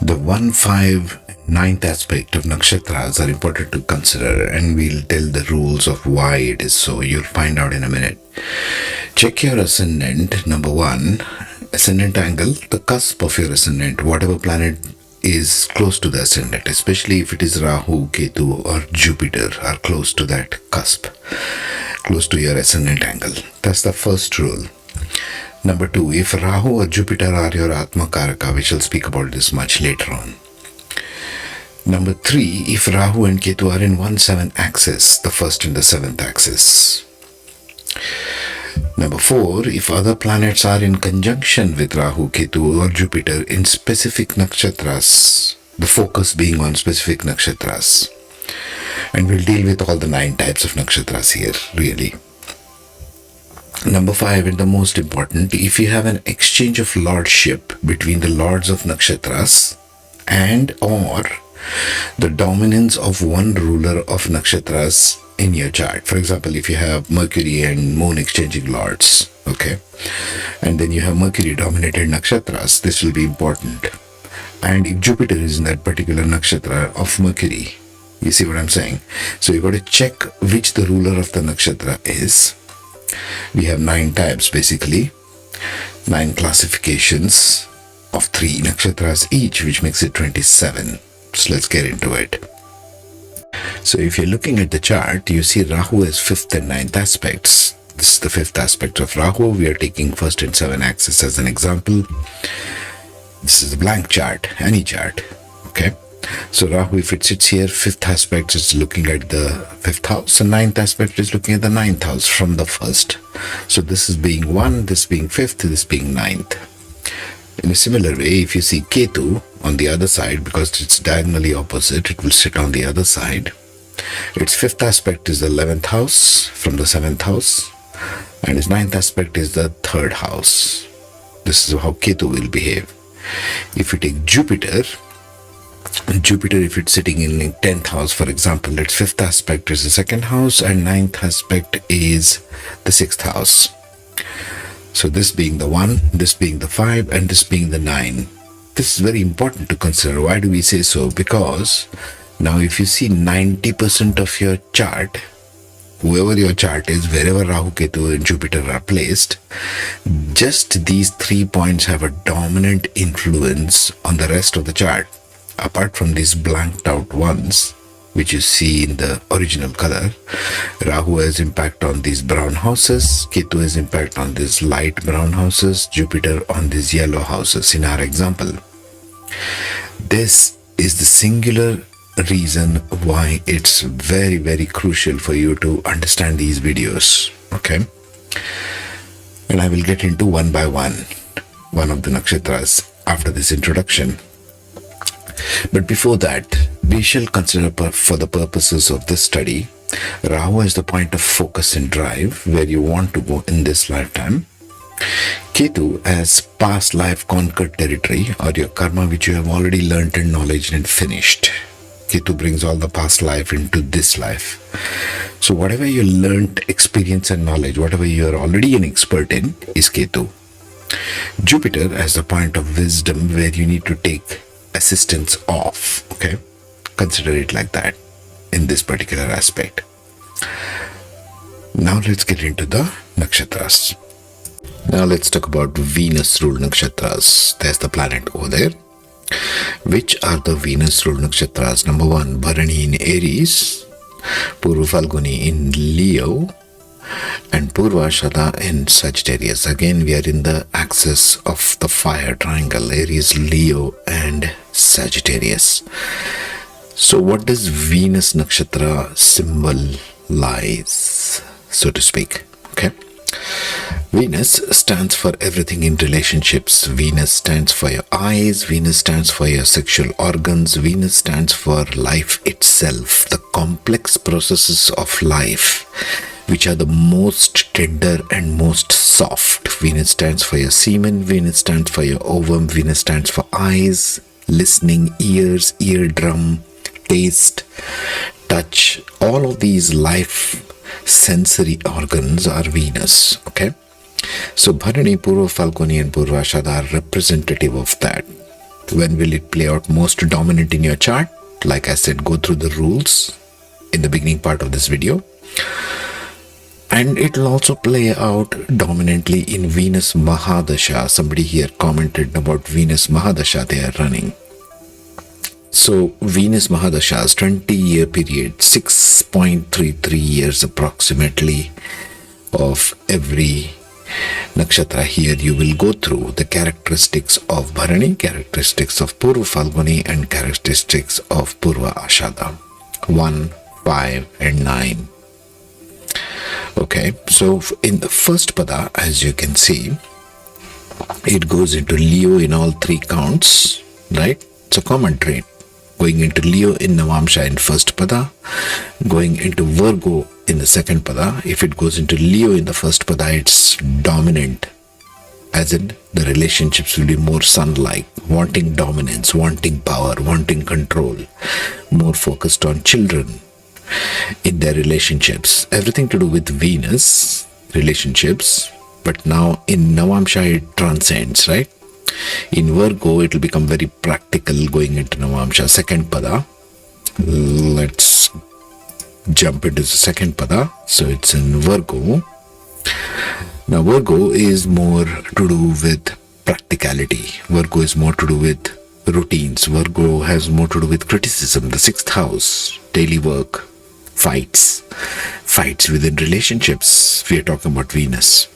The 1, 5, 9th aspect of nakshatras are important to consider, and we'll tell the rules of why it is so. You'll find out in a minute. Check your ascendant. Number 1, ascendant angle, the cusp of your ascendant, whatever planet is close to the ascendant, especially if it is Rahu, Ketu or Jupiter are close to that cusp, close to your ascendant angle. That's the first rule. Number 2, if Rahu or Jupiter are your Atmakaraka, we shall speak about this much later on. Number 3, if Rahu and Ketu are in 1-7 axis, the first and the 7th axis. Number 4, if other planets are in conjunction with Rahu, Ketu or Jupiter in specific nakshatras, the focus being on specific nakshatras. And we'll deal with all the 9 types of nakshatras here, really. Number 5, and the most important, if you have an exchange of lordship between the lords of nakshatras and or the dominance of one ruler of nakshatras in your chart. For example, if you have Mercury and Moon exchanging lords, okay, and then you have Mercury dominated nakshatras, this will be important. And if Jupiter is in that particular nakshatra of Mercury, you see what I'm saying? So you got to check which the ruler of the nakshatra is. We have 9 types basically, 9 classifications of 3 nakshatras each, which makes it 27. So let's get into it. So if you're looking at the chart, you see Rahu as 5th and 9th aspects. This is the 5th aspect of Rahu. We are taking 1st and 7th axis as an example. This is a blank chart, any chart, okay? So Rahu, if it sits here, 5th aspect is looking at the 5th house, and 9th aspect is looking at the 9th house from the 1st. So this is being 1, this being 5th, this being 9th. In a similar way, if you see Ketu on the other side, because it's diagonally opposite, it will sit on the other side. Its 5th aspect is the 11th house from the 7th house, and its 9th aspect is the 3rd house. This is how Ketu will behave. If you take Jupiter, if it's sitting in the 10th house, for example, its 5th aspect is the 2nd house and 9th aspect is the 6th house. So this being the 1, this being the 5, and this being the 9. This is very important to consider. Why do we say so? Because now if you see 90% of your chart, whoever your chart is, wherever Rahu, Ketu and Jupiter are placed, just these 3 points have a dominant influence on the rest of the chart. Apart from these blanked out ones, which you see in the original color, Rahu has impact on these brown houses, Ketu has impact on these light brown houses, Jupiter on these yellow houses in our example. This is the singular reason why it's very, very crucial for you to understand these videos, okay? And I will get into one by one of the nakshatras after this introduction. But before that, we shall consider for the purposes of this study, Rahu is the point of focus and drive where you want to go in this lifetime. Ketu as past life conquered territory or your karma which you have already learnt and knowledge and finished. Ketu brings all the past life into this life. So whatever you learnt, experience and knowledge, whatever you are already an expert in is Ketu. Jupiter as the point of wisdom where you need to take assistance of, okay? Consider it like that in this particular aspect. Now let's get into the nakshatras. Now let's talk about Venus ruled nakshatras. There's the planet over there. Which are the Venus ruled nakshatras? Number 1, Bharani in Aries, Purva Phalguni in Leo, and Purva Ashadha in Sagittarius. Again, we are in the axis of the fire triangle, Aries, Leo and Sagittarius. So what does Venus Nakshatra symbolize, so to speak? Okay. Venus stands for everything in relationships. Venus stands for your eyes. Venus stands for your sexual organs. Venus stands for life itself, the complex processes of life, which are the most tender and most soft. Venus stands for your semen. Venus stands for your ovum. Venus stands for eyes, listening, ears, eardrum, taste, touch. All of these life sensory organs are Venus, okay? So Bharani, Purva Phalguni and Purva Ashadha are representative of that. When will it play out most dominant in your chart? Like I said, go through the rules in the beginning part of this video. And it will also play out dominantly in Venus Mahadasha. Somebody here commented about Venus Mahadasha they are running. So Venus Mahadasha's 20-year period, 6.33 years approximately of every nakshatra here you will go through the characteristics of Bharani, characteristics of Purva Phalguni, and characteristics of Purva Ashadha 1, 5 and 9. Okay, so in the first pada, as you can see, it goes into Leo in all three counts, right? It's a common trait. Going into Leo in Navamsha in first pada, going into Virgo in the second pada. If it goes into Leo in the first pada, it's dominant, as in the relationships will be more sun-like, wanting dominance, wanting power, wanting control, more focused on children in their relationships, everything to do with Venus relationships. But now in Navamsha it transcends, right? In Virgo it will become very practical going into Navamsha second pada. Let's jump into the second pada. So it's in Virgo. Now Virgo is more to do with practicality. Virgo is more to do with routines. Virgo has more to do with criticism, the sixth house, daily work, fights within relationships. We are talking about Venus.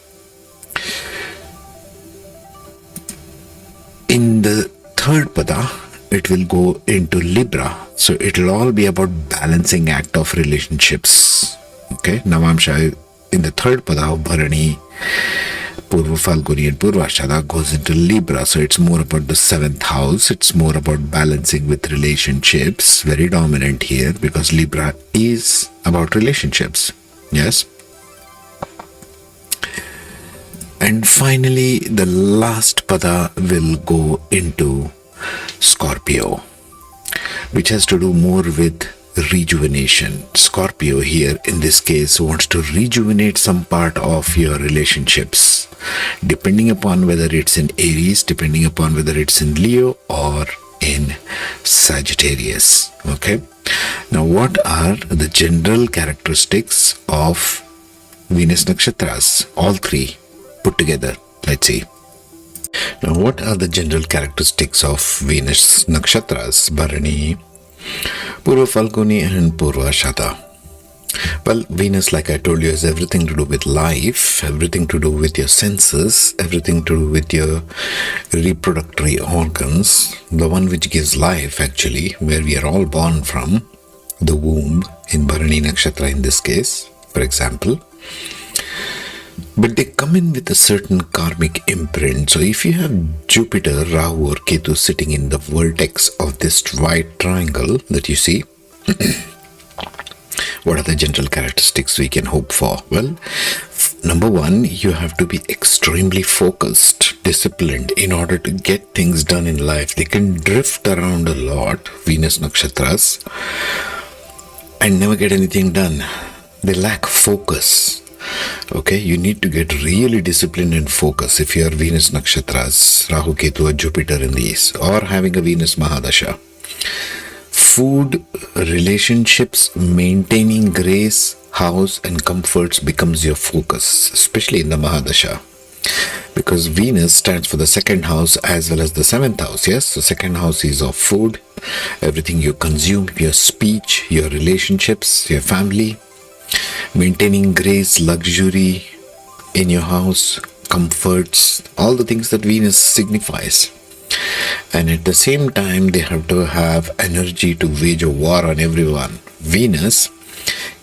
In the third pada, it will go into Libra. So it will all be about balancing act of relationships. Okay, Navamsha in the third pada of Bharani, Purva Phalguni and Purva Ashadha goes into Libra. So it's more about the seventh house. It's more about balancing with relationships. Very dominant here because Libra is about relationships. Yes. And finally, the last pada will go into Scorpio, which has to do more with rejuvenation. Scorpio here in this case wants to rejuvenate some part of your relationships, depending upon whether it's in Aries, depending upon whether it's in Leo or in Sagittarius. Okay, now what are the general characteristics of Venus Nakshatras? All three put together. Let's see. Now what are the general characteristics of Venus Nakshatras? Bharani, Purva Phalguni and Purva Ashadha. Well, Venus, like I told you, has everything to do with life, everything to do with your senses, everything to do with your reproductive organs, the one which gives life actually, where we are all born from, the womb in Bharani Nakshatra in this case, for example. But they come in with a certain karmic imprint. So if you have Jupiter, Rahu or Ketu sitting in the vertex of this white triangle that you see, what are the general characteristics we can hope for? Well, number one, you have to be extremely focused, disciplined in order to get things done in life. They can drift around a lot, Venus Nakshatras, and never get anything done. They lack focus. Okay, you need to get really disciplined and focused if you are Venus Nakshatras, Rahu, Ketu or Jupiter in these, or having a Venus Mahadasha. Food, relationships, maintaining grace, house and comforts becomes your focus, especially in the Mahadasha. Because Venus stands for the second house as well as the seventh house. Yes, the second house is of food, everything you consume, your speech, your relationships, your family. Maintaining grace, luxury in your house, comforts, all the things that Venus signifies. And at the same time, they have to have energy to wage a war on everyone. Venus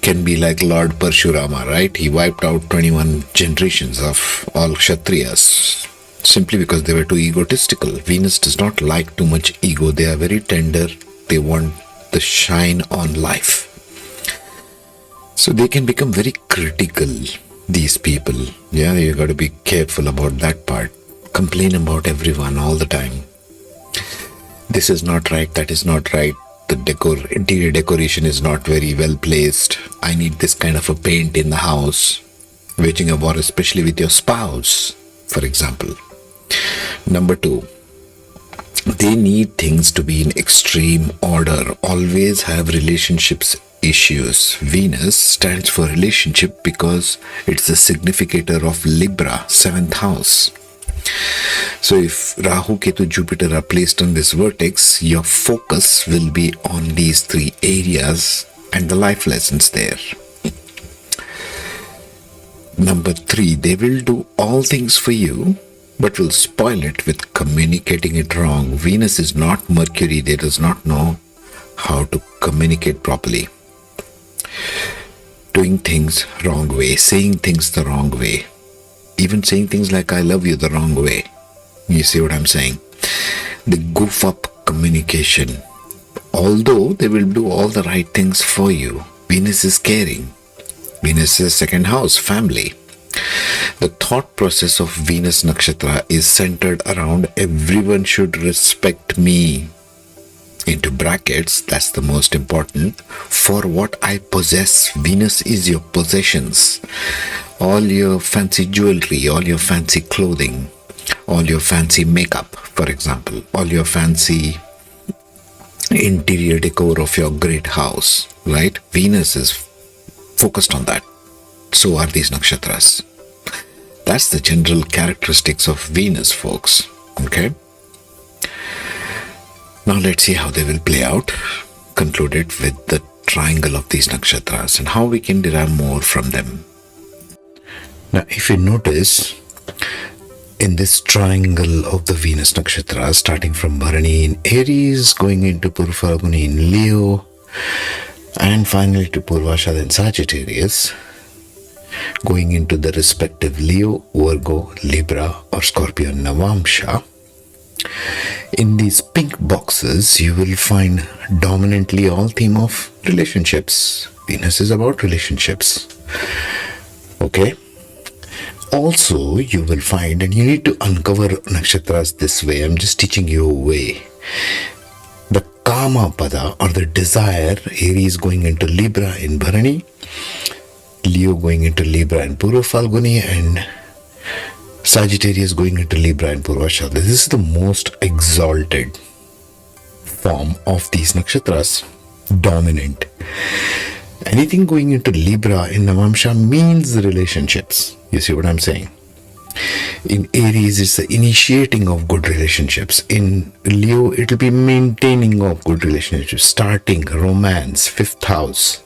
can be like Lord Parshurama, right? He wiped out 21 generations of all Kshatriyas simply because they were too egotistical. Venus does not like too much ego. They are very tender. They want the shine on life. So they can become very critical, these people. Yeah, you got to be careful about that part. Complain about everyone all the time. This is not right, that is not right. The interior decoration is not very well placed. I need this kind of a paint in the house. Waging a war, especially with your spouse, for example. Number two, They need things to be in extreme order, always have relationships issues. Venus stands for relationship because it's the significator of Libra, 7th house. So if Rahu, Ketu, Jupiter are placed on this vertex, your focus will be on these three areas and the life lessons there. Number 3, they will do all things for you, but will spoil it with communicating it wrong. Venus is not Mercury. They does not know how to communicate properly. Doing things wrong way, saying things the wrong way. Even saying things like I love you the wrong way. You see what I'm saying? They goof up communication. Although they will do all the right things for you. Venus is caring. Venus is 2nd house, family. The thought process of Venus Nakshatra is centered around everyone should respect me. Into brackets, that's the most important. For what I possess, Venus is your possessions. All your fancy jewelry, all your fancy clothing, all your fancy makeup, for example, all your fancy interior decor of your great house, right? Venus is focused on that. So are these nakshatras. That's the general characteristics of Venus, folks. Okay? Now let's see how they will play out. Concluded with the triangle of these nakshatras and how we can derive more from them. Now, if you notice, in this triangle of the Venus Nakshatra, starting from Bharani in Aries, going into Purva Phalguni in Leo, and finally to Purva Ashadha in Sagittarius, going into the respective Leo, Virgo, Libra or Scorpio Navamsha. In these pink boxes, you will find dominantly all theme of relationships. Venus is about relationships. Okay? Also, you will find, and you need to uncover nakshatras this way. I'm just teaching you a way. The Kama Pada or the desire, Aries going into Libra in Bharani, Leo going into Libra in Purva Phalguni, and Sagittarius going into Libra and Purva Ashadha. This is the most exalted form of these nakshatras, dominant. Anything going into Libra in Navamsha means relationships. You see what I'm saying? In Aries, it's the initiating of good relationships. In Leo, it will be maintaining of good relationships, starting, romance, 5th house.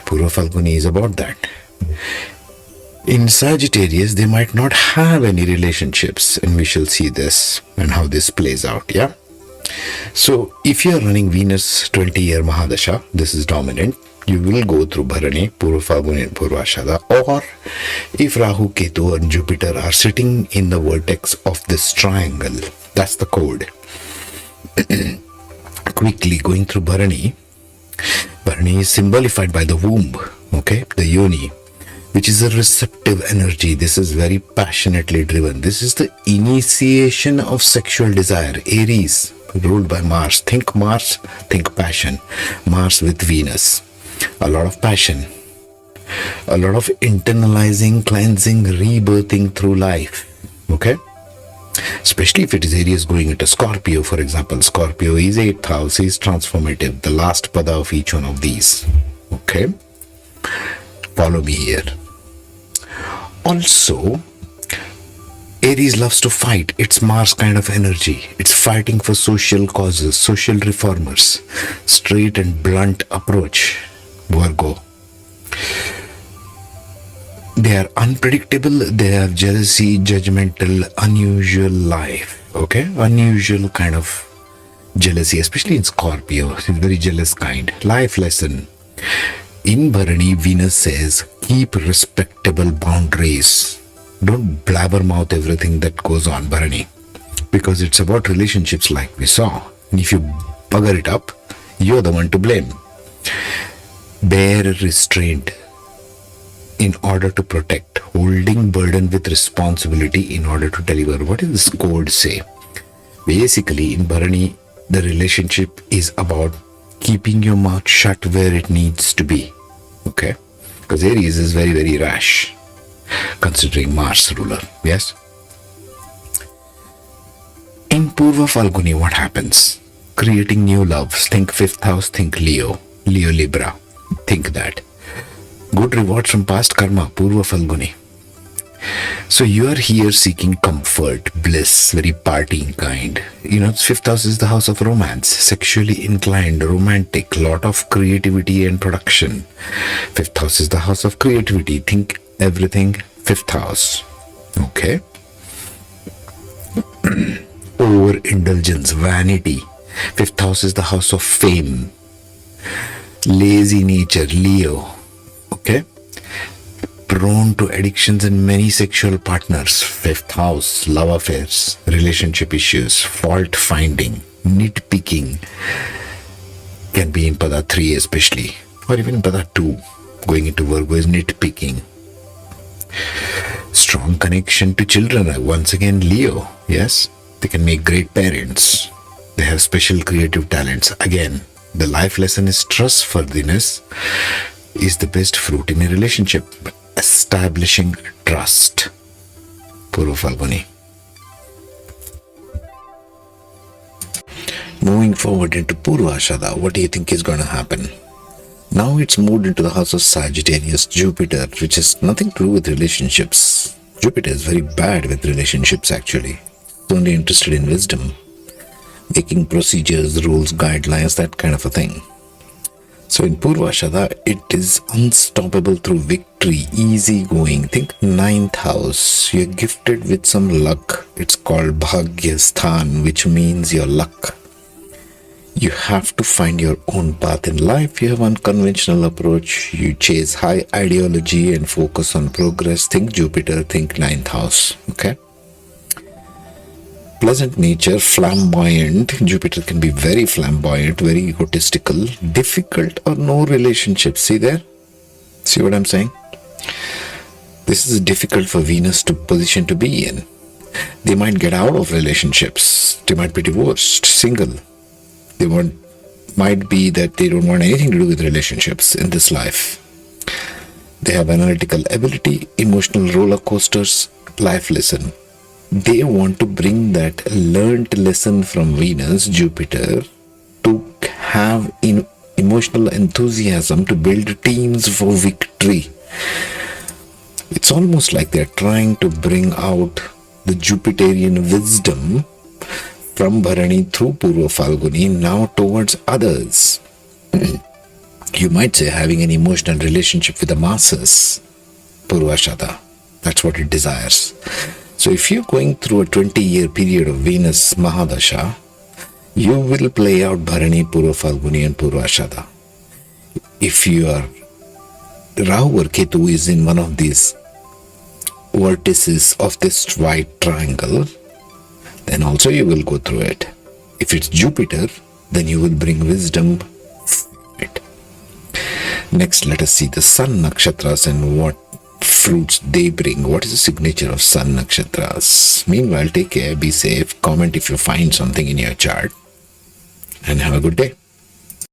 Purva Phalguni is about that. In Sagittarius, they might not have any relationships, and we shall see this and how this plays out, yeah? So, if you are running Venus 20-year Mahadasha, this is dominant, you will go through Bharani, Purva Phalguni and Purva Ashadha. Or, if Rahu, Ketu and Jupiter are sitting in the vertex of this triangle, that's the code. Quickly going through Bharani. Bharani is symbolified by the womb, okay, the yoni, which is a receptive energy. This is very passionately driven. This is the initiation of sexual desire. Aries, ruled by Mars. Think Mars, think passion. Mars with Venus. A lot of passion. A lot of internalizing, cleansing, rebirthing through life. Okay? Especially if it is Aries going into Scorpio, for example. Scorpio is 8th house, is transformative. The last pada of each one of these. Okay? Follow me here. Also, Aries loves to fight. It's Mars kind of energy. It's fighting for social causes, social reformers. Straight and blunt approach. Virgo. They are unpredictable. They have jealousy, judgmental, unusual life. Okay? Unusual kind of jealousy, especially in Scorpio. It's a very jealous kind. Life lesson. In Bharani, Venus says, keep respectable boundaries. Don't blabbermouth everything that goes on, Bharani. Because it's about relationships like we saw. And if you bugger it up, you're the one to blame. Bear restraint in order to protect. Holding burden with responsibility in order to deliver. What does this code say? Basically, in Bharani, the relationship is about keeping your mouth shut where it needs to be. Okay? Because Aries is very, very rash, considering Mars ruler. Yes? In Purva Phalguni, what happens? Creating new loves. Think 5th house, think Leo. Leo Libra. Think that. Good rewards from past karma, Purva Phalguni. So you are here seeking comfort, bliss, very partying kind. 5th house is the house of romance, sexually inclined, romantic, lot of creativity and production. 5th house is the house of creativity. Think everything 5th house. Okay? Overindulgence, vanity. 5th house is the house of fame. Lazy nature, Leo. Okay? Prone to addictions and many sexual partners. 5th house, love affairs, relationship issues, fault finding, nitpicking. Can be in Pada 3 especially, or even in Pada 2. Going into Virgo is nitpicking. Strong connection to children. Once again, Leo. Yes, they can make great parents. They have special creative talents. Again, the life lesson is trustworthiness is the best fruit in a relationship. Establishing trust. Purva Phalguni. Moving forward into Purva Ashadha, what do you think is going to happen? Now it's moved into the house of Sagittarius, Jupiter, which has nothing to do with relationships. Jupiter is very bad with relationships actually. It's only interested in wisdom, making procedures, rules, guidelines, that kind of a thing. So in Purva Ashadha, it is unstoppable through victory, easy going. Think 9th house. You're gifted with some luck. It's called Bhagyasthan, which means your luck. You have to find your own path in life. You have unconventional approach. You chase high ideology and focus on progress. Think Jupiter, think 9th house. Okay? Pleasant nature, flamboyant. Jupiter can be very flamboyant, very egotistical. Difficult or no relationships. See there? See what I'm saying? This is difficult for Venus to position to be in. They might get out of relationships. They might be divorced, single. Might be that they don't want anything to do with relationships in this life. They have analytical ability, emotional roller coasters, life lesson. They want to bring that learned lesson from Venus, Jupiter, to have emotional enthusiasm to build teams for victory. It's almost like they're trying to bring out the Jupiterian wisdom from Bharani through Purva Phalguni now towards others. You might say having an emotional relationship with the masses, Purva Ashadha. That's what it desires. So if you're going through a 20-year period of Venus Mahadasha, you will play out Bharani, Purva Phalguni and Purva Ashadha. If your Rahu or Ketu is in one of these vertices of this white triangle, then also you will go through it. If it's Jupiter, then you will bring wisdom from it. Next, let us see the Sun Nakshatras and what fruits they bring. What is the signature of Sun Nakshatras? Meanwhile, take care, be safe, comment if you find something in your chart, and have a good day.